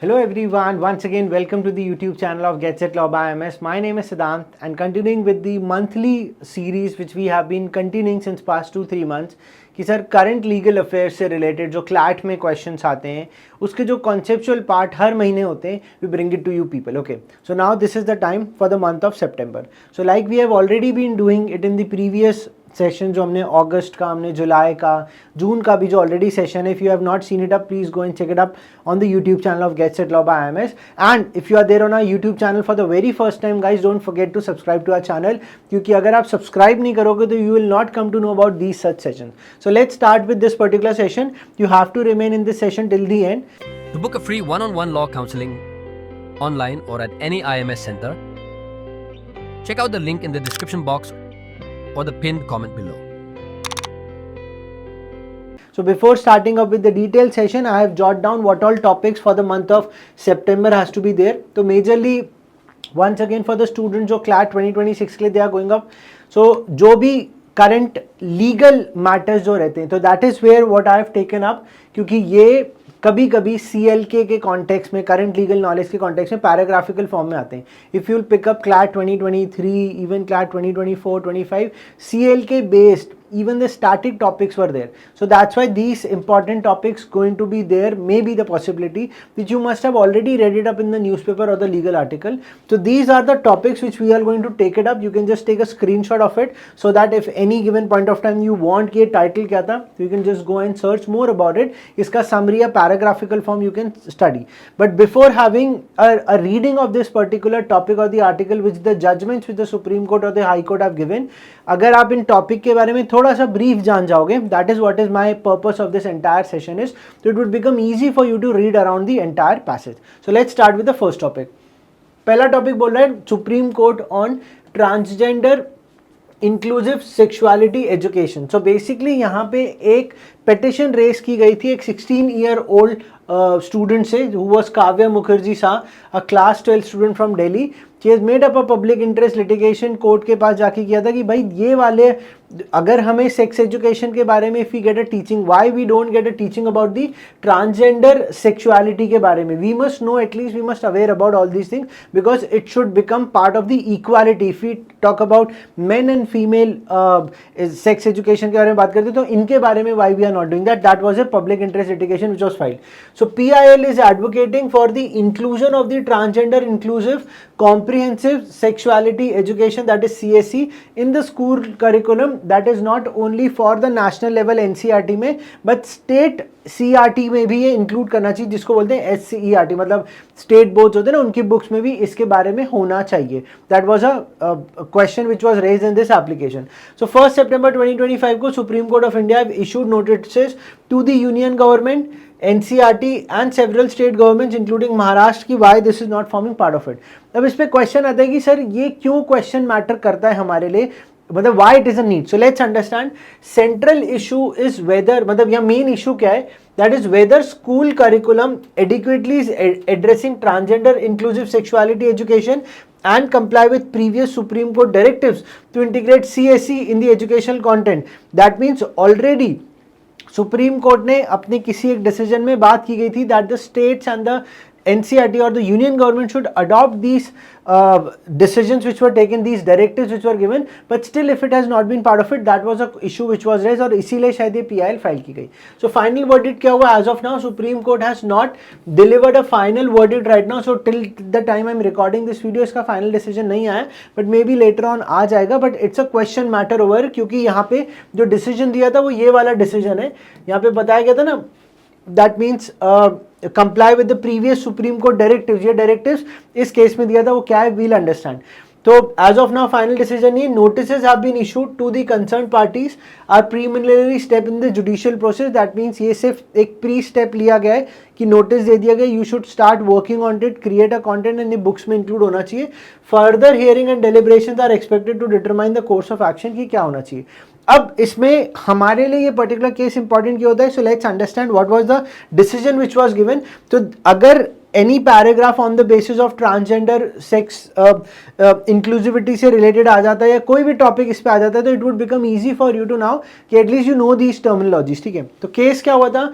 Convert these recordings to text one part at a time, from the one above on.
Hello everyone, once again welcome to the YouTube channel of Get Set Law by MS. My name is Siddhant and continuing with the monthly series which we have been continuing since past 2-3 months कि sir current legal affairs से related जो CLAT में questions आते हैं उसके जो conceptual part हर महीने होते हैं we bring it to you people. Okay, so now this is the time for the month of September. So like we have already been doing it in the previous session जो हमने अगस्त का, हमने जुलाई का, जून का भी जो ऑलरेडी सेशन है. If you have not seen it up please go and check it up on the YouTube channel of Get Set Law by MS. And if you are there on our YouTube channel for the very first time guys don't forget to subscribe to our channel, क्योंकि अगर आप subscribe नहीं करोगे तो you will not come to know about these such session. So let's start with this particular session. You have to remain in this session till the end. To book a free one-on-one law counseling online or at any IMS center, check out the link in the description box or the pinned comment below. So before starting up with the detailed session, I have jotted down what all topics for the month of September has to be there. So majorly once again for the students जो CLAT 2026 के लिए they are going up. So जो भी current legal matters जो रहते हैं तो that is where what I have taken up, क्योंकि ये कभी कभी CLK के कॉन्टेक्स्ट में, करंट लीगल नॉलेज के कॉन्टेक्स्ट में पैराग्राफिकल फॉर्म में आते हैं. If you will pick up CLAT 2023, even CLAT 2024-25, CLK based even the static topics were there. So that's why these important topics going to be there, may be the possibility which you must have already read it up in the newspaper or the legal article. So these are the topics which we are going to take it up. You can just take a screenshot of it so that if any given point of time you want कि title क्या था, you can just go and search more about it. इसका summary या paragraphical form you can study. But before having a reading of this particular topic or the article which the judgments which the Supreme Court or the High Court have given, अगर आप इन topic के बारे में थोड़ा सा brief जान जाओगे, that is what is my purpose of this entire session is, तो it would become easy for you to read around the entire passage. So let's start with the first topic. पहला topic बोल रहा है supreme Court on transgender inclusive sexuality education. So basically यहाँ पे एक petition race की गई थी एक 16 ईयर ओल्ड स्टूडेंट से, who was Kavya Mukherjee Shah, a class 12 student from Delhi. She has made up a public interest litigation, court के पास जाके किया था कि भाई ये वाले अगर हमें सेक्स एजुकेशन के बारे में if we get a teaching, why we don't get a teaching about the transgender sexuality के बारे में. We must know, at least we must aware about all these things because it should become part of the equality. If we talk about men and female sex education के बारे में बात करते तो इनके बारे में why we are not doing that. That was a public interest litigation which was filed. So PIL is advocating for the inclusion of the transgender inclusive comprehensive sexuality education, that is CSE, in the school curriculum. That is not only for the national level NCERT में but state CRT में भी ये include करना चाहिए, जिसको बोलते हैं SCERT, मतलब स्टेट बोर्ड्स होते हैं ना, उनकी बुक्स में भी इसके बारे में होना चाहिए. That was a question which was raised in this application. So 1 सितंबर 2025 को Supreme Court of India have issued notices to the union government, NCERT and several state governments including Maharashtra की why this is not forming part of it. अब इस पे question आता है कि sir ये क्यों क्वेश्चन मैटर करता है हमारे लिए, मतलब why it is a need. So let's understand. Central issue is whether, मतलब यहाँ main issue क्या है, that is whether school curriculum adequately is addressing transgender inclusive sexuality education and comply with previous Supreme Court directives to integrate CSE in the educational content. That means already supreme court ने अपने किसी एक decision में बात की गई थी that the states and the NCERT or the union government should adopt these decisions which were taken, these directives which were given, but still if it has not been part of it, that was a issue which was raised और इसीलिए शायद ये PIL file की गई. So final verdict क्या हुआ? As of now Supreme Court has not delivered a final verdict right now. So till the time I'm recording this video इसका final decision नहीं आया, but maybe later on आ जाएगा. But it's a question matter over, क्योंकि यहाँ पे जो decision दिया था वो ये वाला decision है. यहाँ पे बताया गया था ना, that means comply with the previous Supreme Court directives. ये directives इस केस में दिया था वो क्या है, we'll understand. तो as of now final decision नहीं, notices have been issued to the concerned parties are preliminary step in the judicial process. That means ये सिर्फ एक pre step लिया गया है कि नोटिस दे दिया गया, you should start working on it, create a content and ये बुक्स में इंक्लूड होना चाहिए. Further hearing and deliberations are expected to determine the course of action कि क्या होना चाहिए. अब इसमें हमारे लिए ये पर्टिकुलर केस इंपॉर्टेंट क्यों होता है. So let's understand what was the decision which was given. तो अगर any paragraph on the basis of transgender sex inclusivity से रिलेटेड आ जाता है या कोई भी टॉपिक इस पे आ जाता है तो it would become easy for you to now कि at least you know these terminologies. ठीक है, तो केस क्या हुआ था,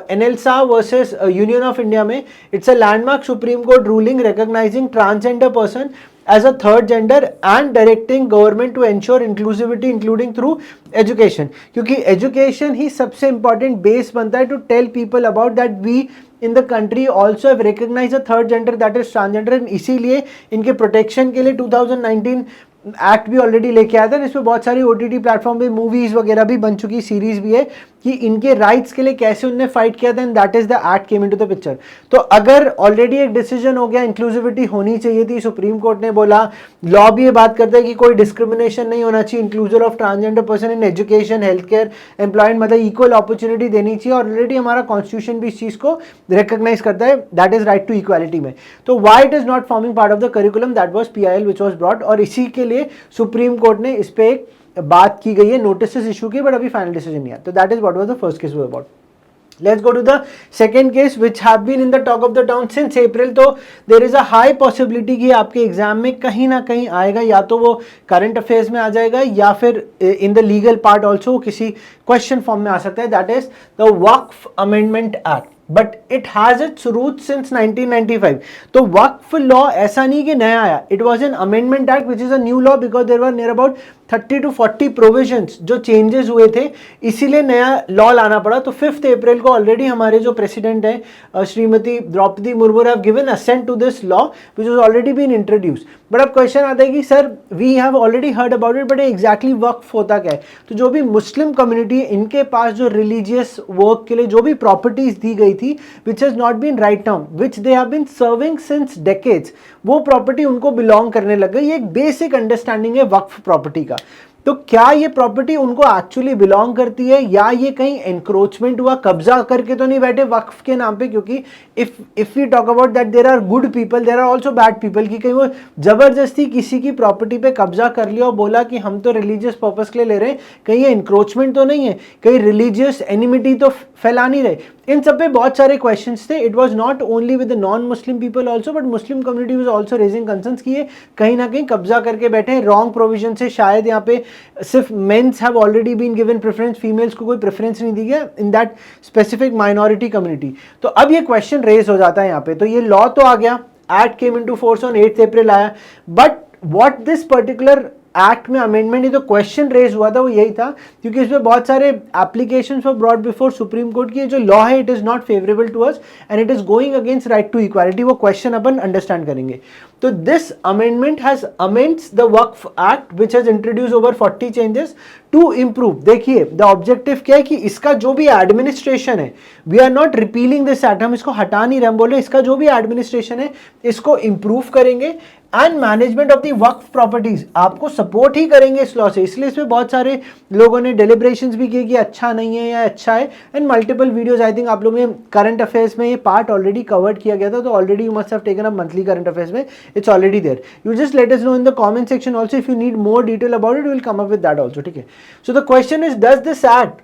NELSA versus union of India में, it's a landmark Supreme Court ruling recognising transgender person as a third gender and directing government to ensure inclusivity including through education, क्योंकि education ही सबसे important base बनता है to tell people about that we in the country also have recognized a third gender that is transgender, and इसीलिए इनके protection के लिए 2019 act भी already लेके आया था। इसमें बहुत सारी OTT प्लेटफॉर्म पे मूवीज वगैरह भी बन चुकी, सीरीज भी है कि इनके राइट्स के लिए कैसे उनने फाइट किया था, and that is the act came into the picture. तो अगर ऑलरेडी एक डिसीजन हो गया इंक्लूसिविटी होनी चाहिए थी, सुप्रीम कोर्ट ने बोला, लॉ भी ये बात करता है कि कोई डिस्क्रिमिनेशन नहीं होना चाहिए, inclusion of transgender person in education, health care, employment, मतलब इक्वल अपॉर्चुनिटी देनी चाहिए, और ऑलरेडी हमारा कॉन्स्टिट्यूशन भी इस चीज को रिकॉग्नाइज करता है, that is right to equality में। तो why it is not forming part of the curriculum, that was PIL which was brought, और इसी के लिए सुप्रीम कोर्ट ने इस पे एक बात की गई है, नोटिस इशू की, बट अभी फाइनल डिसीजन नहीं आया। तो that is what was the first case was about. Let's go to the second case which have been in the talk of the town since April. तो there is a high possibility कि आपके exam में कहीं ना कहीं आएगा, या तो वो करंट अफेयर्स में आ जाएगा या फिर in the legal part also किसी क्वेश्चन फॉर्म में आ सकता है, that is the Waqf amendment act, but it has its root since 1995। तो वक्फ लॉ ऐसा नहीं कि नया आया, it was an amendment act which is a new law because there were near about 30 to 40 provisions जो चेंजेस हुए थे, इसीलिए नया लॉ लाना पड़ा। तो 5 अप्रैल को ऑलरेडी हमारे जो प्रेसिडेंट हैं Shrimati Droupadi Murmu have given assent to this law which is already been introduce. But अब क्वेश्चन आता है कि sir we have already heard about it, but exactly वक्फ होता क्या है? तो जो भी मुस्लिम कम्युनिटी है, इनके पास जो रिलीजियस वर्क के लिए जो भी प्रॉपर्टीज दी गई थी which has not been write down, which they have been serving since decades, वो प्रॉपर्टी उनको बिलोंग करने लग गई। ये एक बेसिक अंडरस्टैंडिंग है वक्फ प्रॉपर्टी का। तो क्या ये प्रॉपर्टी उनको एक्चुअली बिलोंग करती है, या ये कहीं एनक्रोचमेंट हुआ, कब्जा करके तो नहीं बैठे वक्फ के नाम पे? क्योंकि if we talk about that there are good people, there are also bad people, कि कहीं वो जबरदस्ती किसी की प्रॉपर्टी पे कब्जा कर लिया और बोला कि हम तो रिलीजियस पर्पस के लिए ले रहे हैं, कहीं ये एनक्रोचमेंट तो नहीं है, कहीं रिलीजियस एनिमिटी तो फैला नहीं रहे? इन सब पे बहुत सारे क्वेश्चंस थे। It was not only with the non Muslim people also, but Muslim community was also raising concerns कि ये कहीं ना कहीं कब्जा करके बैठे हैं रॉन्ग प्रोविजन से। शायद यहाँ पे सिर्फ mens have already been given preference, females को कोई प्रेफरेंस नहीं दी गया in that specific minority community. तो अब ये क्वेश्चन रेज हो जाता है यहाँ पे। तो ये लॉ तो आ गया, act came into force on 8 अप्रैल आया, but what this particular act में अमेंडमेंट ही तो क्वेश्चन रेज हुआ था वो यही था, क्योंकि इसमें बहुत सारे applications were brought before Supreme Court की जो लॉ है it is not favourable to us and it is going against right to equality. वो क्वेश्चन अपन अंडरस्टैंड करेंगे। तो this amendment has amends the Waqf act which has introduce over 40 changes to improve. देखिए the objective क्या है कि इसका जो भी एडमिनिस्ट्रेशन है, we are not repealing this act, हम इसको हटा नहीं रहे, हम बोल रहे इसका जो भी एडमिनिस्ट्रेशन है इसको इंप्रूव करेंगे and management of the Waqf properties आपको सपोर्ट ही करेंगे इस लॉ से। इसलिए इसमें बहुत सारे लोगों ने डेलिब्रेशंस भी किए कि अच्छा नहीं है या अच्छा है, and multiple videos I think आप लोगों ने करंट अफेयर्स में ये पार्ट ऑलरेडी कवर्ड किया गया था। तो already you must have taken up monthly current affairs में, it's already there. You just let us know in the comment section also if you need more detail about it, we will come up with that also, ठीक है। So the question is does this act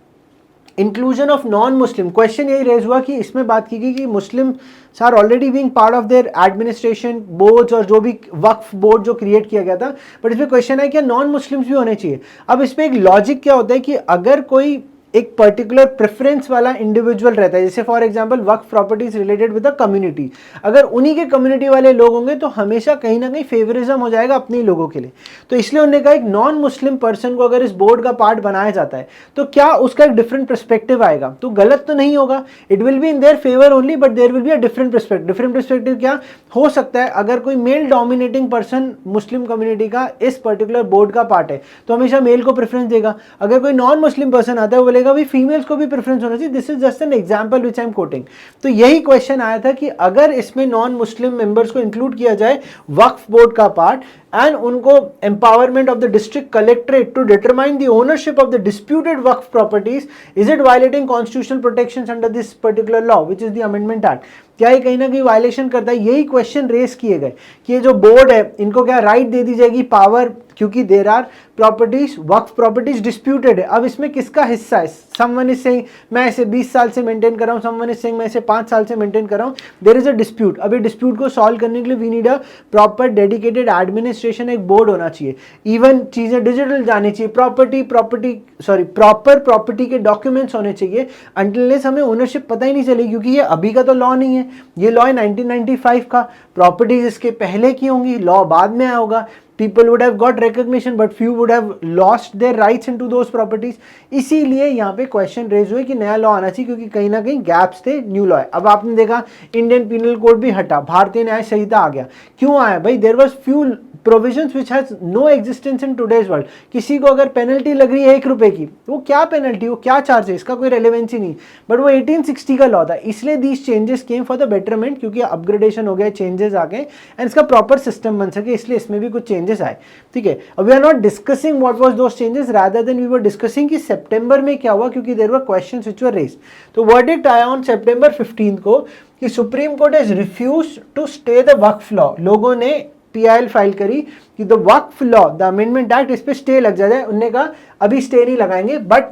inclusion of non Muslim, question यही raise हुआ कि इसमें बात की गई कि Muslim are already being part of their administration boards और जो भी वक्फ बोर्ड जो क्रिएट किया गया था, बट इसमें क्वेश्चन है कि नॉन मुस्लिम्स भी होने चाहिए। अब इसमें एक लॉजिक क्या होता है कि अगर कोई एक पर्टिकुलर प्रेफरेंस वाला इंडिविजुअल रहता है, जैसे for example Waqf properties related with the community, अगर उन्हीं के कम्युनिटी वाले लोग होंगे तो हमेशा कहीं ना कहीं फेवरिज्म हो जाएगा अपने लोगों के लिए। तो इसलिए उन्होंने कहा एक नॉन मुस्लिम पर्सन को अगर इस बोर्ड का पार्ट बनाया जाता है तो क्या उसका एक डिफरेंट पर्सपेक्टिव आएगा? तो गलत तो नहीं होगा, it will be in their favour only, but there will be a different perspective. Different perspective क्या हो सकता है? अगर कोई male dominating person Muslim community का इस पर्टिकुलर बोर्ड का पार्ट है तो हमेशा मेल को प्रेफरेंस देगा। अगर कोई नॉन मुस्लिम पर्सन आता है वो बोलेगा भी फीमेल्स को भी प्रेफरेंस होना चाहिए। This is just an example which I am quoting. तो यही क्वेश्चन आया था कि अगर इसमें नॉन मुस्लिम मेंबर्स को इंक्लूड किया जाए वक्फ बोर्ड का पार्ट एंड उनको empowerment of the district collectorate to determine the ownership of the disputed Waqf properties, is it violating constitutional protections under this particular law which is the amendment act? क्या ये कहीं ना कहीं violation करता है? यही क्वेश्चन रेस किए गए कि ये जो बोर्ड है इनको क्या राइट दे दी जाएगी, पावर, क्योंकि there are properties, Waqf properties disputed है। अब इसमें किसका हिस्सा है? समवन इज सेइंग मैं इसे 20 साल से मेंटेन कर रहा हूँ, समवन इज सेइंग मैं इसे 5 साल से मेंटेन कर रहा हूँ। There is a dispute. अब ये डिस्प्यूट को सॉल्व करने के लिए we need a proper dedicated administration, एक बोर्ड होना चाहिए। इवन चीजें डिजिटल जानी चाहिए, प्रॉपर प्रॉपर्टी के डॉक्यूमेंट्स होने चाहिए। अनटिल हमें ओनरशिप पता ही नहीं चलेगी, क्योंकि ये अभी का तो लॉ नहीं है, ये लॉ है 1995 का। प्रॉपर्टीज इसके पहले की होंगी, लॉ बाद में आया होगा। People would have got recognition, but few would have lost their rights into those properties. इसीलिए यहाँ पे क्वेश्चन रेज हुए कि नया लॉ आना चाहिए, क्योंकि कहीं ना कहीं गैप्स थे, न्यू लॉ है। अब आपने देखा इंडियन पिनल कोड भी हटा, भारतीय न्याय संहिता आ गया। क्यों आया भाई? There was few provisions which has no existence in today's world. किसी को अगर पेनल्टी लग रही है 1 रुपए की, वो क्या पेनल्टी, वो क्या चार्ज है, इसका कोई रेलेवेंसी नहीं। बट वो 1860 का लॉ था, इसलिए these changes came for the betterment, क्योंकि अपग्रेडेशन हो गया, चेंजेस आ गए एंड इसका प्रॉपर सिस्टम बन सके, इसलिए इसमें भी कुछ चेंजेस आए। ठीक है, अब we are not discussing what was those changes, rather than we were discussing कि सितंबर में क्या हुआ, क्योंकि there were questions which were raised. तो वर्डिक्ट आया ऑन सितंबर 15 को कि Supreme Court has refused to stay the Waqf law. लोगों ने PIL फाइल करी कि the Waqf law, the amendment act, इस पे स्टे लग जाता है। उन्होंने कहा अभी स्टे नहीं लगाएंगे, but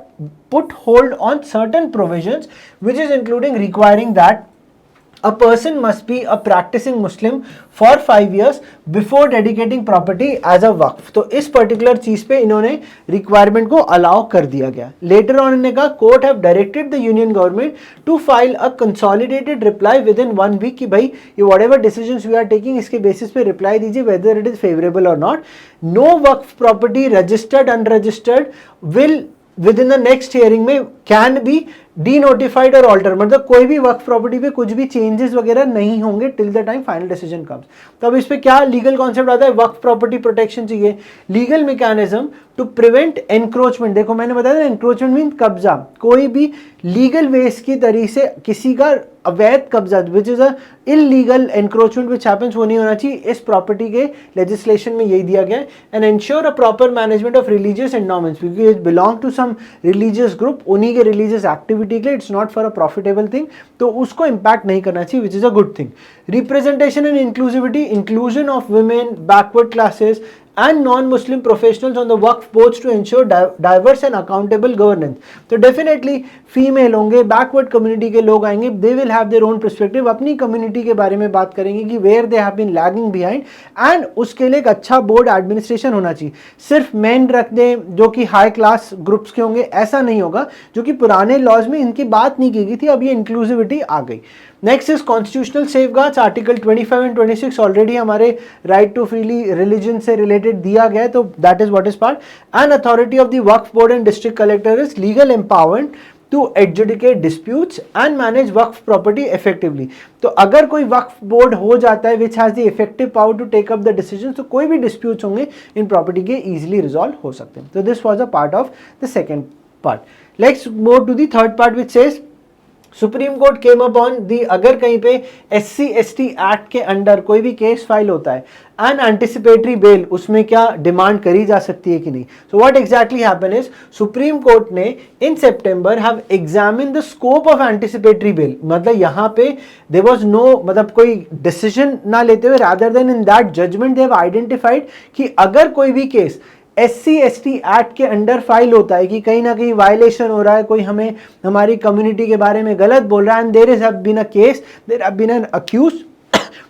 put hold on certain provisions which is including requiring that a person must be a practicing Muslim for 5 years before dedicating property as a वक्फ। तो इस पर्टिकुलर चीज पे इन्होंने रिक्वायरमेंट को अलाउ कर दिया गया। लेटर ऑन इन्होंने कहा court have directed the union government to file a consolidated reply within 1 week कि भाई ये whatever decisions we are taking इसके बेसिस पे रिप्लाई दीजिए वेदर इट इज फेवरेबल और not. No Waqf property registered unregistered will within the next hearing में can be denotified और alter, मतलब कोई भी वक्फ प्रॉपर्टी पे कुछ भी चेंजेस वगैरह नहीं होंगे till the time final decision comes. तो अब इस पे क्या लीगल कॉन्सेप्ट आता है? वक्फ प्रॉपर्टी प्रोटेक्शन चाहिए, legal mechanism to prevent encroachment. देखो मैंने बताया था एनक्रोचमेंट मीन कब्जा, कोई भी लीगल वेज की तरीके से किसी का अवैध कब्जा विच is a illegal encroachment which happens, वो नहीं होना चाहिए। इस प्रॉपर्टी के लेजिस्लेशन में यही दिया गया है। And ensure a proper management of religious endowments, क्योंकि it belong to some religious group, उन्हीं के रिलीजियस एक्टिविटी के लिए, it's not for a profitable thing, तो उसको इंपैक्ट नहीं करना चाहिए, which is a good thing. Representation and inclusivity, inclusion of women, backward classes and non-Muslim professionals on the Waqf boards to ensure diverse and accountable governance। तो definitely female होंगे, backward community के लोग आएंगे, they will have their own perspective, अपनी community के बारे में बात करेंगे कि where they have been lagging behind, and उसके लिए एक अच्छा board administration होना चाहिए। सिर्फ men रख दें जो कि high class groups के होंगे, ऐसा नहीं होगा, जो कि पुराने laws में इनकी बात नहीं की गई थी, अब ये inclusivity आ गई। Next is constitutional safeguards, article 25 and 26 already हमारे राइट टू फ्रीली रिलीजन से रिलेटेड दिया गया है, तो that is what is part. And authority of the Waqf board and district collector is legal empowerment to adjudicate disputes and manage Waqf property effectively. तो अगर कोई Waqf board हो जाता है which has the effective power to take up the decision, तो कोई भी disputes होंगे इन प्रॉपर्टी के इजिली रिजॉल्व हो सकते हैं। तो this was a part of the second part. Let's move to the third part which says supreme court came up on the, अगर कहीं पे SC/ST एक्ट के अंडर कोई भी केस फाइल होता है एंड एंटिसिपेटरी बेल, उसमें क्या डिमांड करी जा सकती है कि नहीं। So what exactly happen is supreme court ने इन सितंबर have examine the scope of anticipatory bail, मतलब यहाँ पे देयर वाज नो, मतलब कोई डिसीजन ना लेते हुए rather than in that judgement they have identified कि अगर कोई भी केस SC/ST एक्ट के अंडर फाइल होता है कि कहीं ना कहीं वायलेशन हो रहा है, कोई हमें हमारी कम्युनिटी के बारे में गलत बोल रहा है, and there have been a case, there have been an accused,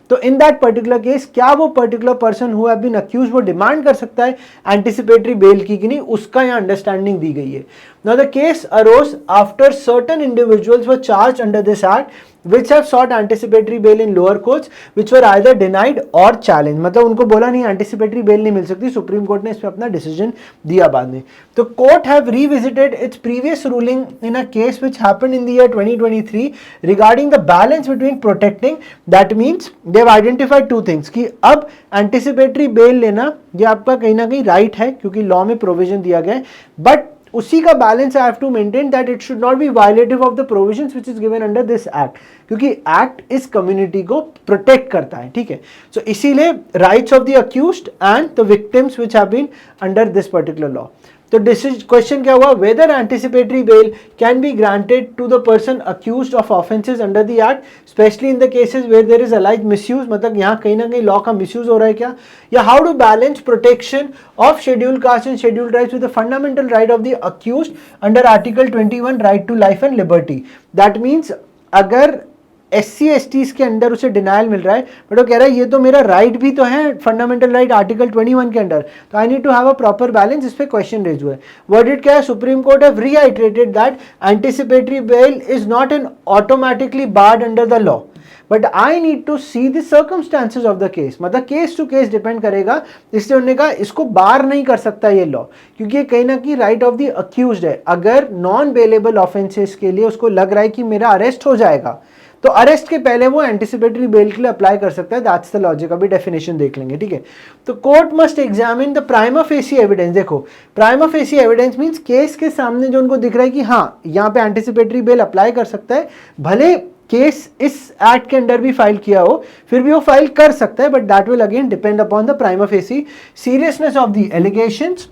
तो इन दैट पर्टिकुलर केस क्या वो particular person who have been accused वो डिमांड कर सकता है एंटिसिपेटरी बेल की कि नहीं, उसका यहाँ अंडरस्टैंडिंग दी गई है। Now the case arose after certain individuals were charged under this act which have sought anticipatory bail in lower courts which were either denied or challenged, मतलब उनको बोला नहीं anticipatory bail नहीं मिल सकती, सुप्रीम कोर्ट ने इस पे अपना डिसीजन दिया बाद में। तो court have revisited its previous ruling in a case which happened in the year 2023 regarding the balance between protecting, that means they have identified two things कि अब anticipatory bail लेना ये आपका कहीं ना कहीं राइट है क्योंकि लॉ में प्रोविजन दिया गया है, बट उसी का balance I have to maintain that it should not be violative of the provisions which is given under this act, क्योंकि एक्ट इस कम्युनिटी को प्रोटेक्ट करता है। ठीक है, सो इसीलिए rights of the accused and the victims which have been under this particular law. तो question क्या हुआ, whether anticipatory bail can be granted to the person accused of offences under the act, specially in the cases where there is alleged misuse, मतलब यहाँ कहीं ना कहीं law का misuse हो रहा है क्या, या how to balance protection of scheduled caste and scheduled rights with the fundamental right of the accused under article 21 right to life and liberty. That means अगर SC/STs के अंदर उसे डिनायल मिल रहा है, बट वो कह रहा है ये तो मेरा राइट भी तो है, फंडामेंटल राइट आर्टिकल 21 के अंदर, तो I need to have a proper balance. इस पे क्वेश्चन रेज हुआ है। वर्डिट क्या है, supreme court have reiterated that anticipatory bail is not an automatically barred under the law, but I need to see the circumstances of the case, मतलब case to case depend करेगा। इसलिए उन्होंने कहा इसको बार नहीं कर सकता ये लॉ, क्योंकि ये कहीं ना कहीं राइट ऑफ द अक्यूज्ड है। अगर नॉन बेलेबल ऑफेंसेस के लिए उसको लग रहा है कि मेरा अरेस्ट हो जाएगा, तो अरेस्ट के पहले वो एंटिसिपेटरी बेल के लिए अप्लाई कर सकता है। That's the logic. अभी डेफिनेशन देख लेंगे, ठीक है। तो court must examine the prima facie evidence. देखो prima facie evidence means case के सामने जो उनको दिख रहा है कि हाँ यहाँ पे एंटिसिपेटरी बेल अप्लाई कर सकता है, भले केस इस एक्ट के अंडर भी फाइल किया हो, फिर भी वो फाइल कर सकता है, but that will again depend upon the prima facie seriousness of the allegations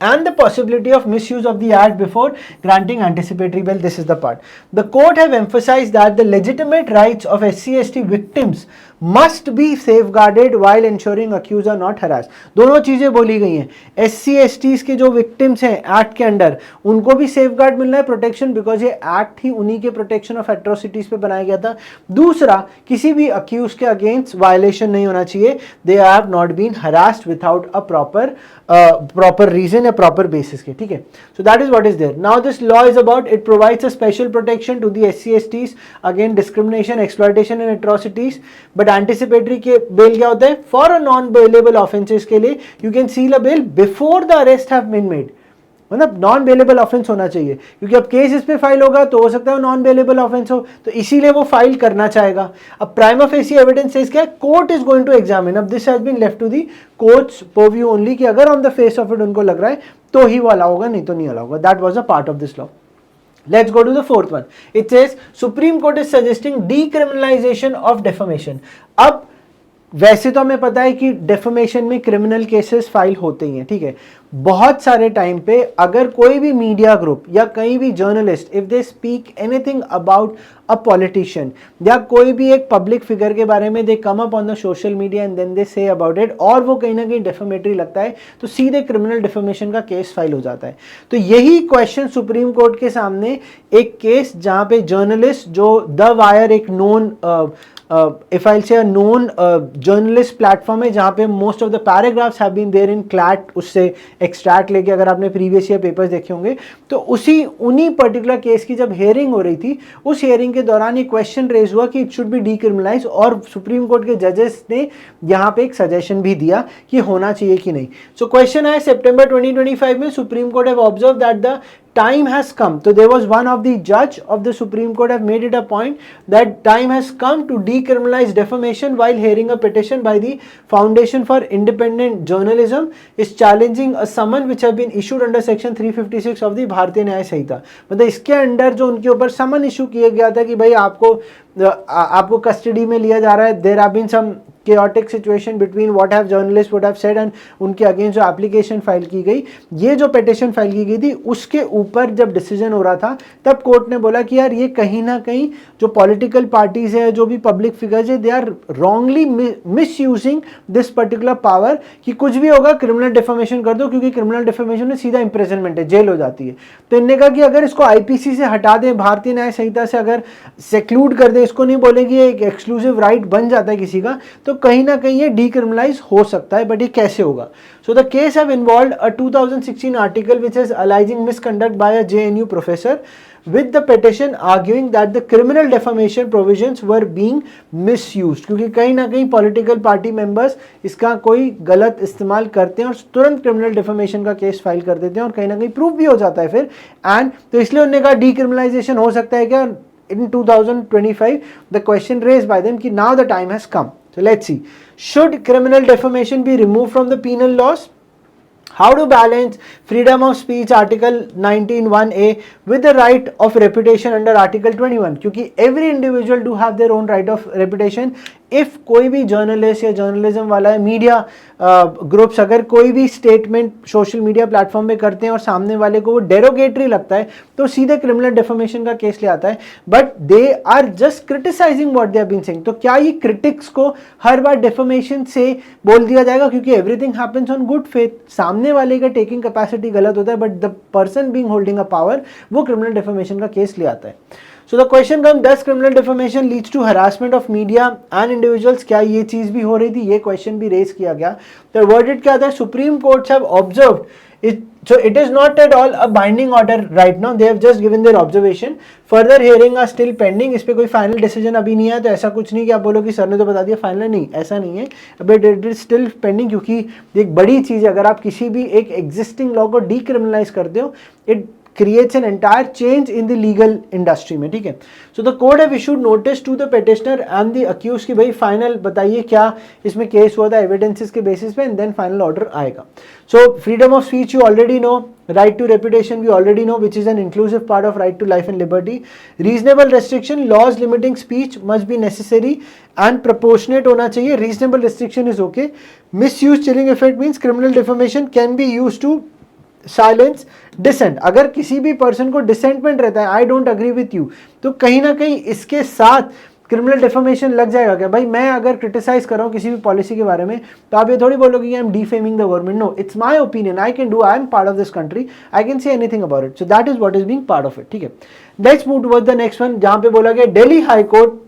and the possibility of misuse of the act before granting anticipatory bail. This is the part. The court have emphasized that the legitimate rights of SC/ST victims must be safeguarded while ensuring accused are not harassed. दोनों चीजें बोली गई हैं। SC/STs के जो victims हैं act के under, उनको भी सेफगार्ड मिलना है, प्रोटेक्शन, बिकॉज ये एक्ट ही उन्हीं के प्रोटेक्शन ऑफ एट्रोसिटीज पे बनाया गया था। दूसरा, किसी भी अक्यूज के अगेंस्ट वायलेशन नहीं होना चाहिए, they have not been harassed without a proper reason या प्रॉपर बेसिस के, ठीक है। So that is what is there. Now this law is about, it provides a special protection to the SC/STs against discrimination, exploitation and atrocities. But anticipatory के bail क्या होता है, for a non bailable offences के लिए you can seal a bail before the arrest have been made, मतलब non bailable offence होना चाहिए, क्योंकि अब केस इस पे फाइल होगा तो हो सकता है नॉन बेलेबल ऑफेंस हो, तो इसीलिए वो फाइल करना चाहेगा। अब प्राइमा फेसी एविडेंस सेज क्या है, court is going to examine. अब this has been left to the court's purview only, कि अगर on the face of it उनको लग रहा है तो ही वो अलाउ होगा, नहीं तो नहीं अलाउ होगा। That was a part of this law. Let's go to the fourth one. It says Supreme Court is suggesting decriminalization of defamation. अब वैसे तो हमें पता है कि डेफमेशन में क्रिमिनल केसेस फाइल होते ही हैं, ठीक है। बहुत सारे टाइम पे अगर कोई भी मीडिया ग्रुप या कहीं भी journalist, if they speak anything about a politician या कोई भी एक पब्लिक फिगर के बारे में, they come up on the social media and then they say about it, और वो कहीं ना कहीं डेफमेटरी लगता है, तो सीधे क्रिमिनल डेफमेशन का केस फाइल हो जाता है। तो यही क्वेश्चन सुप्रीम कोर्ट के सामने एक केस जहां पे जर्नलिस्ट, जो द वायर एक known if I'll say a known journalist platform है, जहाँ पे most of the paragraphs have been there in CLAT, उससे extract लेके, अगर आपने previous year papers देखे होंगे, तो उन्हीं particular case की जब hearing हो रही थी, उस hearing के दौरान ये question raise हुआ कि it should be decriminalized, और सुप्रीम कोर्ट के judges ने यहाँ पे एक suggestion भी दिया कि होना चाहिए कि नहीं। So question है September 2025 में supreme court have observed that the time has come. So there was one of the judge of the Supreme Court have made it a point that time has come to decriminalize defamation while hearing a petition by the Foundation for Independent Journalism is challenging a summon which have been issued under section 356 of the भारतीय न्याय संहिता। मतलब इसके under जो उनके ऊपर समन issue किया गया था कि भाई आपको कस्टडी में लिया जा रहा है, there have been some chaotic situation between what have journalists would have said and उनके अगेंस्ट जो एप्लीकेशन फाइल की गई, ये जो पिटिशन फाइल की गई थी, उसके ऊपर जब डिसीजन हो रहा था, तब कोर्ट ने बोला कि यार ये कहीं ना कहीं जो पॉलिटिकल पार्टीज है, जो भी पब्लिक फिगर्स है, they are wrongly misusing this particular power, कि कुछ भी होगा क्रिमिनल डिफेमेशन कर दो, क्योंकि क्रिमिनल डिफेमेशन में सीधा इंप्रिजनमेंट है, जेल हो जाती है। तो इन्होंने कहा कि अगर इसको आईपीसी से हटा दें, भारतीय न्याय संहिता से अगर सेक्लूड कर दें, इसको नहीं बोलेंगे ये एक एक्सक्लूसिव राइट बन जाता है किसी का, तो कहीं ना कहीं ये डीक्रिमिनलाइज हो सकता है। बट ये कैसे होगा? So the case have involved a 2016 article which is alleging misconduct by a JNU professor with the petition arguing that the criminal defamation provisions were being misused, क्योंकि कहीं ना कहीं पॉलिटिकल पार्टी मेंबर्स इसका कोई गलत इस्तेमाल करते हैं और तुरंत क्रिमिनल डिफेमेशन का केस फाइल कर देते हैं, और कहीं ना कहीं प्रूफ भी हो जाता है फिर। एंड तो इसलिए उन्होंने कहा डीक्रिमिनलाइजेशन हो सकता है क्या in 2025, the question raised by them कि now the time has come. So let's see, should criminal defamation be removed from the penal laws? How to balance freedom of speech article 19(1)(a) with the right of reputation under article 21? क्योंकि every individual do have their own right of reputation, if कोई भी journalist या journalism वाला है, media groups अगर कोई भी statement social media platform पे करते हैं और सामने वाले को वो डेरोगेटरी लगता है तो सीधे क्रिमिनल डिफेमेशन का केस ले आता है, but they are just criticising what they have been saying. तो क्या ये क्रिटिक्स को हर बार डिफेमेशन से बोल दिया जाएगा? क्योंकि everything happens on good faith, सामने वाले का टेकिंग कैपेसिटी गलत होता है but the person being holding a power वो क्रिमिनल डिफेमेशन का केस ले आता है। So the question comes, does criminal defamation leads to harassment of media and individuals? क्या ये चीज भी हो रही थी? ये क्वेश्चन भी रेज किया गया। तो वर्डिक्ट क्या था? Supreme courts have observed it, so it is not at all a binding order right now, they have just given their observation, further hearing are still pending। इस पे कोई फाइनल डिसीजन अभी नहीं है, तो ऐसा कुछ नहीं कि आप बोलो कि सर ने तो बता दिया फाइनल, नहीं ऐसा नहीं है, but it is still pending, क्योंकि एक बड़ी चीज है अगर आप किसी भी एक एग्जिस्टिंग लॉ को डीक्रिमिनलाइज करते हो, it creates an entire change in the legal industry में, ठीक है। So the court have issued notice to the petitioner and the accused कि भाई फाइनल बताइए क्या इसमें केस हुआ था एविडेंसेस के बेसिस पे, एंड देन फाइनल ऑर्डर आएगा। So freedom of speech you already know, right to reputation we already know, which is an inclusive part of right to life and liberty। Reasonable restriction, laws limiting speech must be necessary and proportionate होना चाहिए। Reasonable restriction is okay। Misuse chilling effect means criminal defamation can be used to silence dissent. अगर किसी भी person को डिसेंटमेंट रहता है, I don't agree with you, तो कहीं ना कहीं इसके साथ क्रिमिनल डिफेमेशन लग जाएगा क्या? भाई मैं अगर क्रिटिसाइज कर रहा हूँ किसी भी पॉलिसी के बारे में तो आप ये थोड़ी बोलोगे कि I am defaming the government. No, it's my opinion, I can do, I am part of this country, I can say anything about it, so that is what is being part of it, ठीक है। Let's move towards the next one, जहां पे बोला गया Delhi high court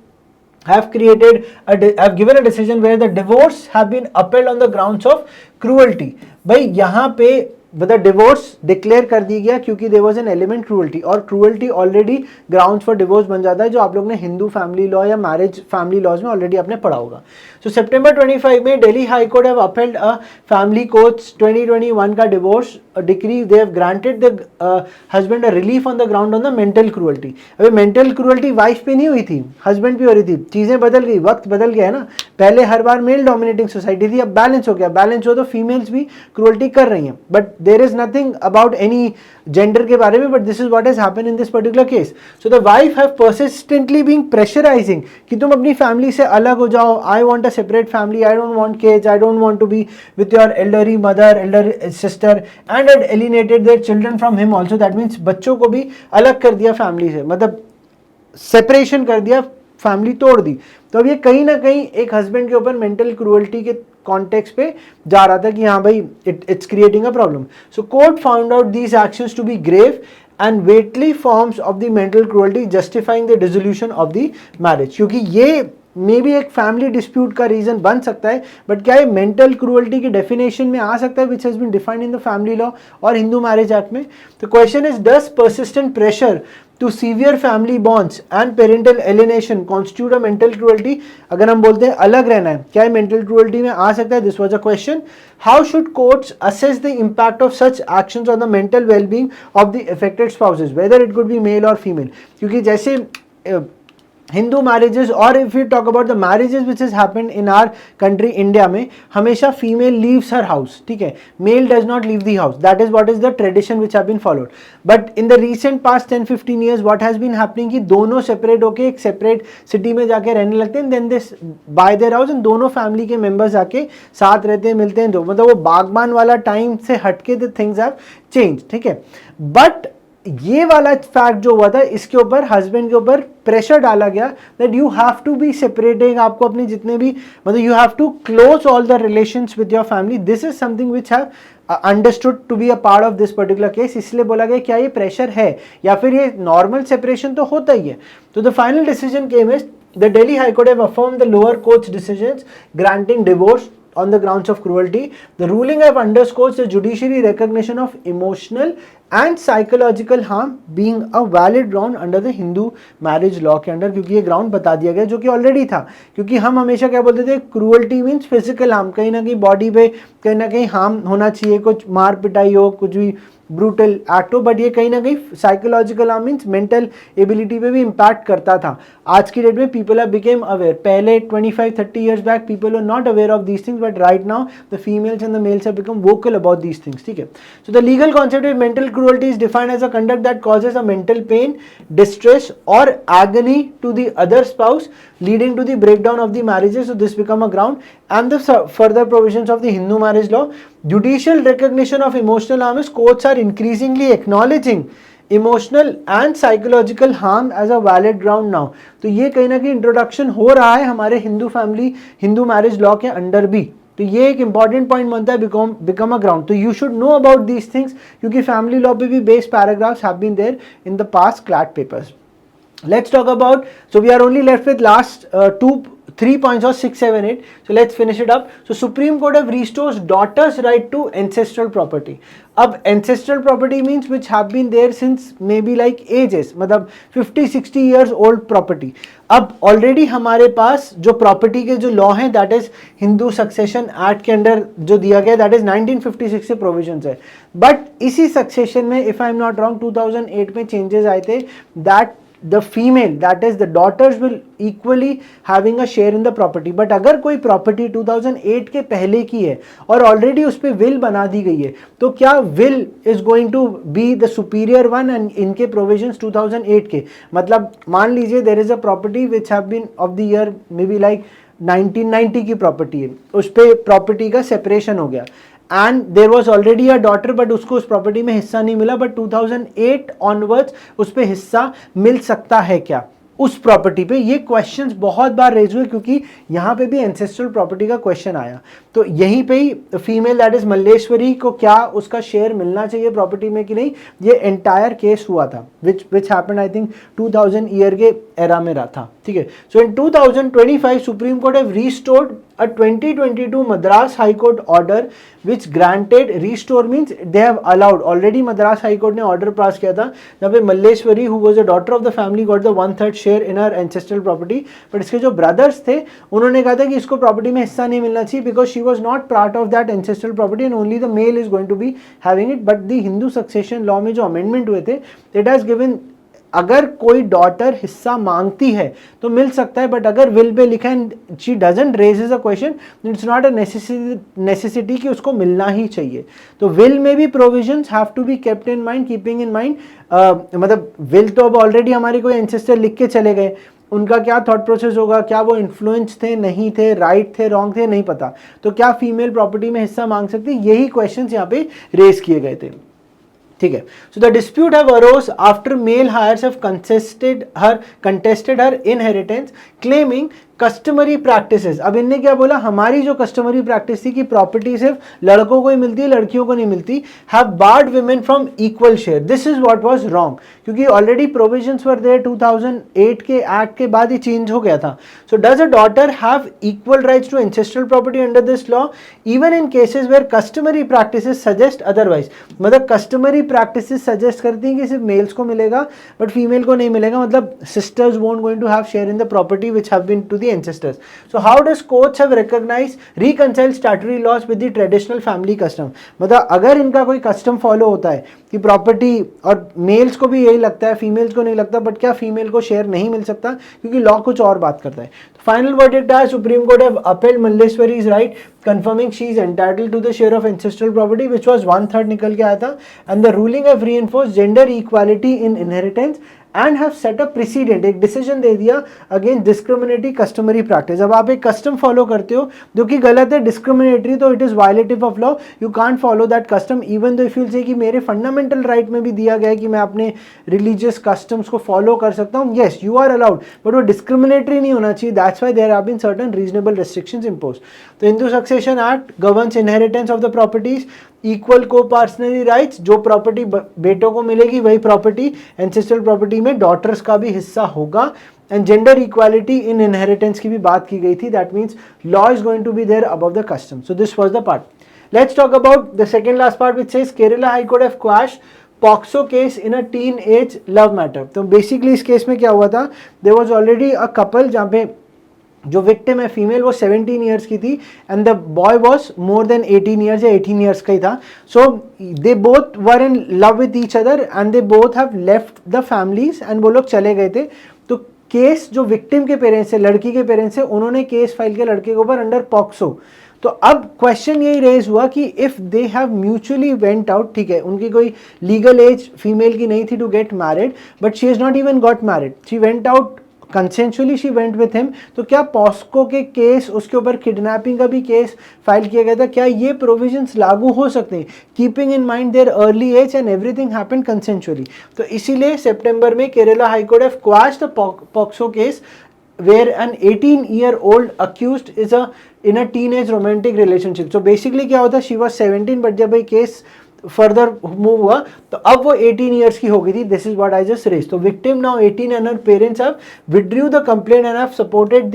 have given a decision where the divorce have been upheld on the grounds of cruelty। भाई यहाँ पे the divorce declare कर दी गया क्योंकि there was an element cruelty, और cruelty already grounds for divorce बन जाता है, जो आप लोग ने हिंदू फैमिली लॉ या मैरिज फैमिली लॉज में ऑलरेडी आपने पढ़ा होगा। सो सितंबर 25 में Delhi high court have upheld a family court's 2021 का divorce decree, they have granted the husband a relief on the ground on the mental cruelty. अभी मेंटल क्रूअल्टी वाइफ पे नहीं हुई थी, हस्बैंड पे हो रही थी, चीजें बदल गई, वक्त बदल गया है ना, पहले हर बार मेल डोमिनेटिंग सोसाइटी थी, अब बैलेंस हो गया, बैलेंस हो तो फीमेल्स भी क्रूअल्टी कर रही हैं, but there is nothing about any gender के बारे में, but this is what has happened in this particular case. So the wife have persistently being pressurising कि तुम अपनी फैमिली से अलग हो जाओ, I want a separate family, I don't want kids, I don't want to be with your elderly mother, elder sister, and had alienated their children from him also। that means बच्चों को भी अलग कर दिया फैमिली से, मतलब separation कर दिया, फैमिली तोड़ दी। तो अब ये कहीं ना कहीं एक हस्बैंड के ऊपर मेंटल क्रूअल्टी के कॉन्टेक्स्ट पे जा रहा था कि हाँ भाई it's creating a problem. So court found out these actions to be grave and weighty forms of the mental cruelty justifying the dissolution of the marriage. क्योंकि ये मे बी एक फैमिली डिस्प्यूट का रीजन बन सकता है, but क्या ये mental cruelty की डेफिनेशन में आ सकता है, which has been defined in the family law और हिंदू मैरिज एक्ट में? तो question is, does persistent pressure to severe family bonds and parental alienation constitute a mental cruelty? अगर हम बोलते हैं अलग रहना है, क्या ये मेंटल क्रूअल्टी में आ सकता है? This was a question. How should courts assess the impact of such actions on the mental wellbeing of the affected spouses, whether it could be male और फीमेल? क्योंकि जैसे हिंदू मैरिजेस और if you talk about the marriages which has happened in our country India में, हमेशा female leaves her house, ठीक है, male does not leave the house, that is what is the tradition which have been followed. But in the recent past 10-15 years what has been happening कि दोनों separate होके एक separate city में जाके रहने लगते हैं, then they buy their house and दोनों फैमिली के मेंबर्स जाके साथ रहते हैं, मिलते हैं, तो मतलब वो बागबान वाला टाइम से हटके द थिंग्स हैव चेंज, ठीक है। बट ये वाला फैक्ट जो हुआ था, इसके ऊपर हस्बैंड के ऊपर प्रेशर डाला गया that you have to be separating, आपको अपने जितने भी मतलब you have to close all the relations with your family. This is something which have understood to be a part of this particular case. इसलिए बोला गया क्या ये प्रेशर है या फिर ये नॉर्मल सेपरेशन तो होता ही है। तो the final decision came is the Delhi high court have affirmed the lower court's decisions granting divorce on the grounds of cruelty. The ruling have underscores the judiciary recognition of emotional and psychological harm being a valid ground under the Hindu marriage law के under, क्योंकि ये ground बता दिया गया जो कि already था। क्योंकि हम हमेशा क्या बोलते थे, क्रूअल्टी मीन्स फिजिकल हार्म, कहीं ना कहीं बॉडी पे कहीं ना कहीं हार्म होना चाहिए, कुछ मार पिटाई हो, कुछ भी ब्रूटल एक्ट हो, बट ये कहीं ना कहीं psychological harm means mental ability पे भी इम्पैक्ट करता था. आज की डेट में पीपल आर बिकेम अवेयर. पहले 25-30 years back people are not aware of these things, but right now the females and the males have become vocal about these things. ठीक है. So the legal concept of mental cruelty is defined as a conduct that causes a mental pain, distress or agony to the other spouse leading to the breakdown of the marriages. So this become a ground. And the further provisions of the Hindu marriage law, judicial recognition of emotional harm is courts are increasingly acknowledging emotional and psychological harm as a valid ground now. तो ये कहीं ना कहीं introduction हो रहा है हमारे Hindu marriage law के अंडर भी. तो ये एक इंपॉर्टेंट पॉइंट बनता है बिकम अ ग्राउंड. तो you should know about these things, क्योंकि फैमिली लॉ पे भी based paragraphs have been there in the past CLAT papers. Let's talk about, so we are only left with last 3 points or 6, 7, 8. So let's finish it up. So Supreme Court have restores daughters' right to ancestral property. अब ancestral property means which have been there since maybe like ages, मतलब 50-60 years old property. अब already हमारे पास जो property के जो law हैं, that is Hindu succession act के अंदर जो दिया गया, that is 1956 से provisions है. But इसी succession में if I am not wrong 2008 में changes आए थे, that the female, that is the daughters will equally having a share in the property. But अगर कोई property 2008 के पहले की है और already उस पर will बना दी गई है, तो क्या will is going to be the superior one and इनके provisions 2008 के, मतलब मान लीजिए there is a property which have been of the year maybe like 1990 की property है, उस पर property का separation हो गया and there was already a daughter, but उसको उस प्रॉपर्टी में हिस्सा नहीं मिला, but 2008 ऑनवर्ड्स उस पे हिस्सा मिल सकता है क्या उस प्रॉपर्टी पे. ये क्वेश्चंस बहुत बार रेज हुए क्योंकि यहाँ पे भी एंसेस्ट्रल प्रॉपर्टी का क्वेश्चन आया. तो यहीं पे ही फीमेल दैट इज मल्लेश्वरी को क्या उसका शेयर मिलना चाहिए प्रॉपर्टी में कि नहीं, ये एंटायर केस हुआ था which happened I think 2000 year के एरा में रहा था. ठीक है. सो इन 2025 supreme court have restored a 2022 Madras High Court order which granted restore means they have allowed already. Madras High Court ने order pass किया था जहाँ पे Malleswari who was a daughter of the family got the 1/3 share in her ancestral property, but इसके जो brothers थे उन्होंने कहा था कि इसको प्रॉपर्टी में हिस्सा नहीं मिलना चाहिए because she was not part of that ancestral property and only the male is going to be having it. But the Hindu succession law में जो amendment हुए थे it has given अगर कोई डॉटर हिस्सा मांगती है तो मिल सकता है, बट अगर विल पे लिखा है she doesn't raises a question, it's not a necessity कि उसको मिलना ही चाहिए. तो विल में भी provisions have to be kept in mind, keeping in mind. मतलब विल तो अब ऑलरेडी हमारे कोई एंसेस्टर लिख के चले गए, उनका क्या थॉट प्रोसेस होगा, क्या वो इन्फ्लुएंस थे, नहीं थे, राइट थे, रॉन्ग थे, नहीं पता. तो क्या फीमेल प्रॉपर्टी में हिस्सा मांग सकती, यही क्वेश्चन यहाँ पे रेज किए गए थे. ठीक है. So the dispute have arose after male heirs have contested her inheritance claiming customary practices. अब इनने क्या बोला, हमारी जो कस्टमरी प्रैक्टिस थी कि प्रॉपर्टी सिर्फ लड़कों को ही मिलती है लड़कियों को नहीं मिलती, have barred women from equal share. This is what was wrong, क्योंकि ऑलरेडी प्रोविजंस वर देयर 2008 के एक्ट के बाद ही चेंज हो गया था. So does a daughter have equal rights to ancestral property under this law even in cases where customary practices suggest otherwise. मतलब customary practices suggest करती हैं कि सिर्फ मेल्स को मिलेगा बट फीमेल को नहीं मिलेगा, मतलब sisters won't going to have share in the property which have been to the ancestors. So how does courts have reconciled statutory laws with the traditional family custom? मतलब अगर इनका कोई कस्टम फॉलो होता है कि प्रॉपर्टी और mails को भी यही लगता है, फीमेल्स को नहीं लगता, बट क्या फीमेल को शेयर नहीं मिल सकता क्योंकि लॉ कुछ और बात करता है. फाइनल वर्डिक्ट है supreme court have upheld मल्लेश्वरी's right confirming she is entitled to the share of ancestral property which was 1/3 निकल के आया था, and the ruling have reinforced gender equality in inheritance and have set a president. एक decision दे दिया against discriminatory customary practice. अब आप एक custom follow करते हो जो कि गलत है, डिस्क्रिमिनेटरी, तो it is violative of law. You can't follow that custom even though if you से कि मेरे फंडामेंटल राइट में भी दिया गया है कि मैं अपने रिलीजियस कस्टम्स को फॉलो कर सकता हूँ. Yes you are allowed, but वो डिस्क्रिमिनेटरी नहीं होना चाहिए. That's why there have been certain reasonable restrictions imposed. तो Hindu succession act governs inheritance of the properties, equal coparcenary rights, जो प्रॉपर्टी बेटों को मिलेगी वही प्रॉपर्टी एंसेस्ट्रल प्रॉपर्टी में डॉटर्स का भी हिस्सा होगा, and gender equality in inheritance की भी बात की गई थी. That means law is going to be there above the custom. So this was the part. Let's talk about the second last part which says Kerala high court have quashed POCSO case in a teenage love matter. तो basically इस case में क्या हुआ था, there was already a couple जहाँ पे जो victim है फीमेल वो 17 ईयर्स की थी and the boy was more than 18 years या 18 ईयर्स का ही था. So they both were in love with each other and they both have left the families and वो लोग चले गए थे. तो केस जो विक्टिम के पेरेंट्स है, लड़की के पेरेंट्स है, उन्होंने केस फाइल किया लड़के के ऊपर अंडर पॉक्सो. तो अब क्वेश्चन यही रेज हुआ कि if they have mutually went out, ठीक है उनकी कोई लीगल एज फीमेल की नहीं थी to get married, but she is not even got married, she went out consensually, she went with him. तो क्या पॉस्को के केस, उसके ऊपर किडनैपिंग का भी केस फाइल किया गया था, क्या ये प्रोविजंस लागू हो सकते हैं keeping in mind their early age and everything happened consensually. तो इसीलिए सितंबर में Kerala high court have quashed the POCSO case where an 18-year-old accused is in a teenage romantic relationship. So basically क्या होता है, she was 17 but जब ये case further move हुआ तो अब वो 18 ईयर्स की हो गई थी. This is what I just raise. तो victim now 18 and her parents have withdrew the complaint and have supported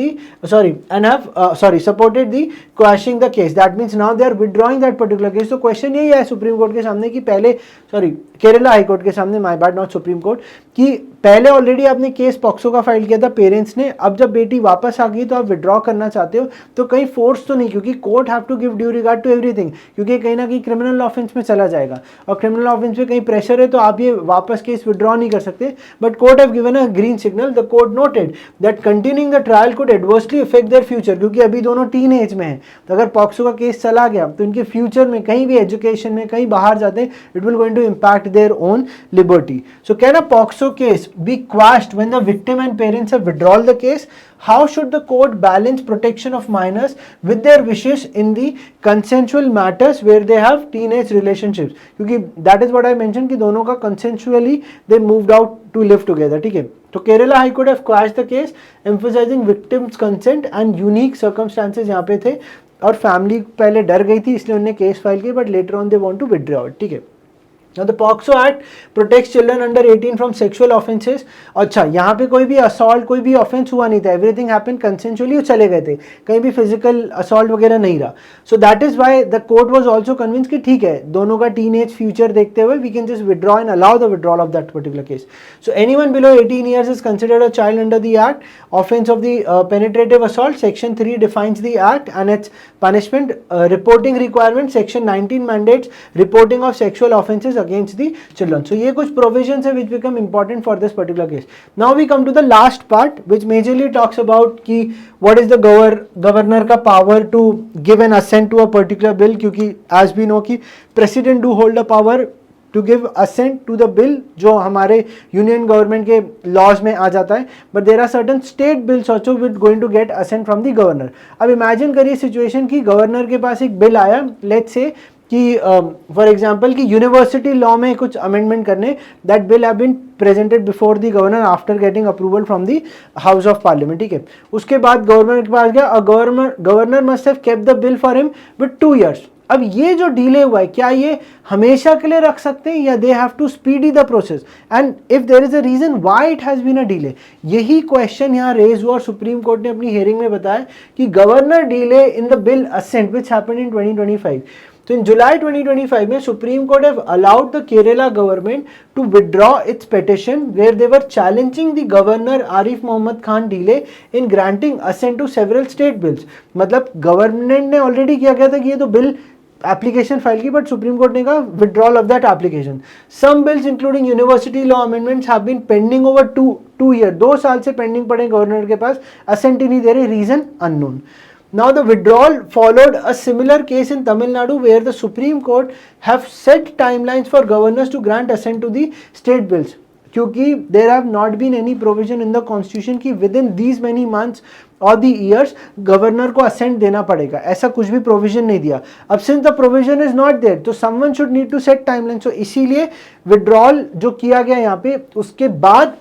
the quashing the case. That means now they are withdrawing that particular case. तो question यही है supreme court के सामने कि पहले Kerala high court के सामने, my bad not supreme court, कि पहले ऑलरेडी आपने केस पॉक्सो का फाइल किया था पेरेंट्स ने, अब जब बेटी वापस आ गई तो आप विड्रॉ करना चाहते हो, तो कहीं फोर्स तो नहीं, क्योंकि court have to give due regard to everything, क्योंकि कहीं ना कहीं क्रिमिनल ऑफेंस में चला जाएगा और क्रिमिनल ऑफेंस पे कहीं प्रेशर है तो आप ये वापस केस विड्रॉ नहीं कर सकते. But court have given a green signal. The court noted that continuing the trial could adversely effect their future, क्योंकि अभी दोनों टीन एज में है, तो अगर पॉक्सो का केस चला गया तो इनके फ्यूचर में कहीं भी एजुकेशन में कहीं बाहर जाते हैं, it will going to impact their own liberty. So can a POXO case be quashed when the victim and parents have withdrawn the case? How should the court balance protection of minors with their wishes in the consensual matters where they have teenage relationships? क्योंकि that is what I mentioned कि दोनों का consensually they moved out to live together. ठीक है, तो Kerala high court have quashed the case emphasizing victims consent and unique circumstances यहाँ पे थे, और फैमिली पहले डर गई थी इसलिए उन्होंने केस फाइल किया, but later on they want to withdraw it. ठीक है. Now the POXO Act protects children under 18 from sexual offences. अच्छा, यहाँ पे कोई भी असॉल्ट, कोई भी ऑफेंस हुआ नहीं था, एवरीथिंग हैपन कंसेंशुअली, चले गए थे, कहीं भी फिजिकल असॉल्ट वगैरह नहीं रहा. So that is why the court was also convince कि ठीक है, दोनों का टीनेज फ्यूचर देखते हुए we can just withdraw and allow the withdrawal of that particular case. So anyone below 18 years is considered a child under the act. Offense of the penetrative assault, section 3 defines the act and its punishment. Reporting requirement, section 19 mandates reporting of sexual offences against the children. So ये कुछ provisions है which become important for this particular case. Now we come to the last part which majorly talks about कि what is the governor का power to give an assent to a particular bill, क्योंकि as we know कि president do hold the power to give assent to the bill जो हमारे union government के laws में आ जाता है, but there are certain state bills also with going to get assent from the governor. अब imagine करिए सिचुएशन कि गवर्नर के पास एक बिल आया, लेट्स से कि फॉर एग्जांपल कि यूनिवर्सिटी लॉ में कुछ अमेंडमेंट करने, that bill have been presented before the governor after getting approval from the house of parliament. ठीक है, उसके बाद गवर्नर के पास गया, governor must have kept the bill for him with 2 years. अब ये जो डिले हुआ है, क्या ये हमेशा के लिए रख सकते हैं या they have to speedy the process, and if there is a reason why it has been a delay. यही क्वेश्चन यहाँ रेज हुआ और सुप्रीम कोर्ट ने अपनी हियरिंग में बताया कि governor delay in the bill assent which happened in 2025. तो इन जुलाई 2025 में supreme court have allowed the Kerala government to withdraw its petition where they were challenging the governor Arif Mohammad Khan delay in granting assent to several state bills. मतलब government ने already किया गया था कि ये तो बिल एप्लीकेशन फाइल की, बट सुप्रीम कोर्ट ने कहा withdrawal of that application. Some bills including university law amendments have been pending over 2 years. 2 साल से पेंडिंग पड़े गवर्नर के पास, असेंट ही नहीं दे रहे, reason unknown. Now the withdrawal followed a similar case in Tamil Nadu where the Supreme Court have set timelines for governors to grant assent to the state bills. क्योंकि there have not been any provision in the constitution कि within these many months or the years governor को assent देना पड़ेगा, ऐसा कुछ भी provision नहीं दिया. अब since the provision is not there तो someone should need to set timeline. So इसीलिए withdrawal जो किया गया यहाँ पे, उसके बाद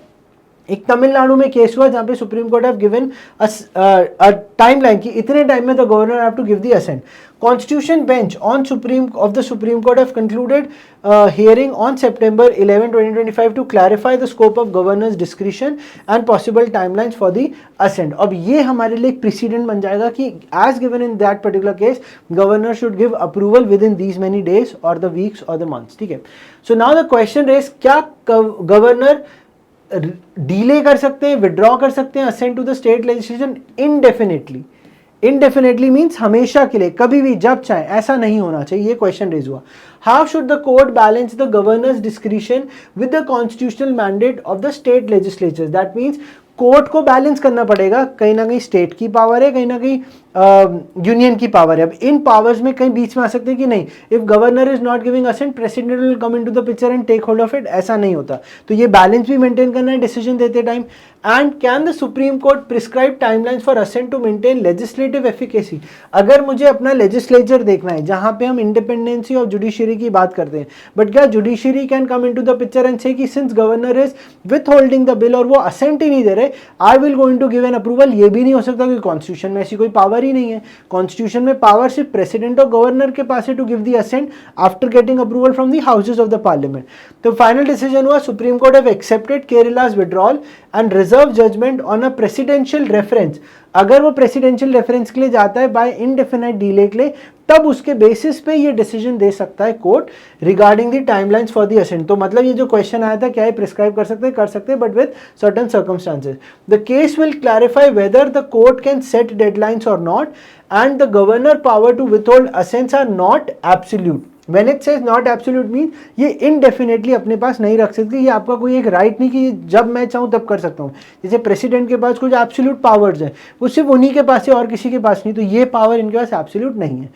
एक तमिलनाडु में केस हुआ जहां पे supreme court have given a timeline कि इतने टाइम में the governor have to give the assent. Constitution bench on supreme court have concluded hearing on September 11, 2025 to clarify the scope of governor's discretion and possible timelines for the assent. अब ये हमारे लिए एक precedent बन जाएगा कि as given in that particular case governor should give approval within these many days और the weeks और द मंथ्स. ठीक है. So now the question is, क्या गवर्नर डिले कर सकते हैं, विड्रॉ कर सकते हैं assent to the state legislation indefinitely. Indefinitely means हमेशा के लिए, कभी भी जब चाहे, ऐसा नहीं होना चाहिए। ये क्वेश्चन रेज हुआ। How should the court balance the governors discretion with the constitutional mandate of the state legislatures? That means court को बैलेंस करना पड़ेगा, कहीं ना कहीं स्टेट की पावर है, कहीं ना कहीं यूनियन की पावर है। अब इन पावर्स में कहीं बीच में आ सकते हैं कि नहीं, if governor is not giving assent president will come into the picture and take hold of it, ऐसा नहीं होता। तो ये बैलेंस भी मेंटेन करना है डिसीजन देते time. And can the supreme court prescribe timelines for assent to maintain legislative efficacy? अगर मुझे अपना लेजिस्लेचर देखना है, जहां पे हम इंडिपेंडेंसी ऑफ जुडिशरी की बात करते हैं, बट क्या judiciary can come into the picture and say कि since governor is withholding the bill और वो असेंट ही नहीं दे रहे, I will going to give an approval? ये भी नहीं हो सकता क्योंकि कॉन्स्टिट्यूशन में ऐसी कोई पावर ही नहीं है। कॉन्स्टिट्यूशन में पावर सिर्फ प्रेसिडेंट और गवर्नर के पास है to give the assent after getting approval from the houses of the parliament. तो फाइनल डिसीजन हुआ, supreme court have accepted Kerala's withdrawal and reserve judgment on a presidential reference. अगर वो प्रेसिडेंशियल रेफरेंस के लिए जाता है बाय इंडेफिनाइट डिले के लिए, तब उसके बेसिस पे ये डिसीजन दे सकता है court regarding the timelines for the assent. तो मतलब ये जो क्वेश्चन आया था, क्या है प्रिस्क्राइब कर सकते हैं but with certain circumstances. The case will clarify whether the court can set deadlines और not and the governor power to withhold assents are not absolute. When it says not absolute mean ये indefinitely अपने पास नहीं रख सकती, ये आपका कोई एक राइट नहीं कि जब मैं चाहूँ तब कर सकता हूँ। जैसे प्रेसिडेंट के पास कुछ एब्सोल्यूट पावर्स हैं, वो सिर्फ उन्हीं के पास है और किसी के पास नहीं, तो ये पावर इनके पास एब्सोल्यूट नहीं है।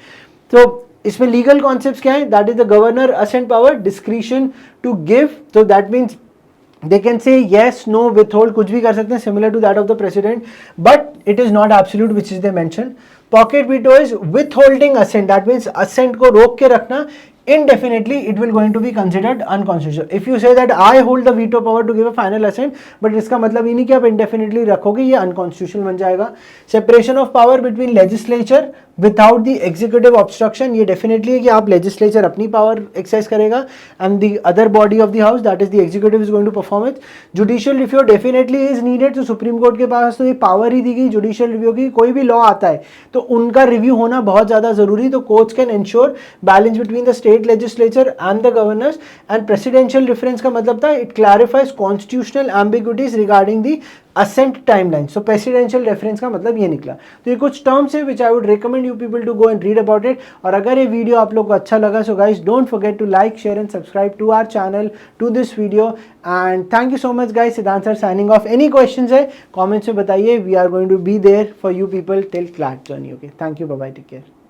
तो इसमें लीगल कॉन्सेप्ट्स क्या है? That is the governor assent power, discretion to give, तो that means they can say yes, no, withhold, कुछ भी कर सकते हैं similar to that of the president, but it is not absolute which is they mentioned. Pocket veto is withholding assent, that means assent को रोक के रखना indefinitely, it will going to be considered unconstitutional. If you say that I hold the veto power to give a final assent, but इसका मतलब ये नहीं कि आप indefinitely रखोगे, ये unconstitutional बन जाएगा। Separation of power between legislature without the executive obstruction, ये definitely है कि आप legislature अपनी power exercise करेगा and the other body of the house, that is the executive, is going to perform it. Judicial review definitely is needed, तो supreme court के पास तो ये पावर ही दी गई जुडिशियल रिव्यू की। कोई भी लॉ आता है तो उनका रिव्यू होना बहुत ज़्यादा ज़रूरी, तो courts can ensure balance between the state legislature and the governors। and presidential reference का मतलब था it clarifies constitutional ambiguities regarding the assent timeline। so presidential reference का मतलब ये निकला। तो ये कुछ terms है which I would recommend you people to go and read about it। और अगर ये वीडियो आप लोग को अच्छा लगा, so guys don't forget to like, share and subscribe to our channel, to this video, and thank you so much guys। सिद्धांत sir signing off। any questions है comments में बताइए, we are going to be there for you people till CLAT journey। okay, thank you, bye bye, take care।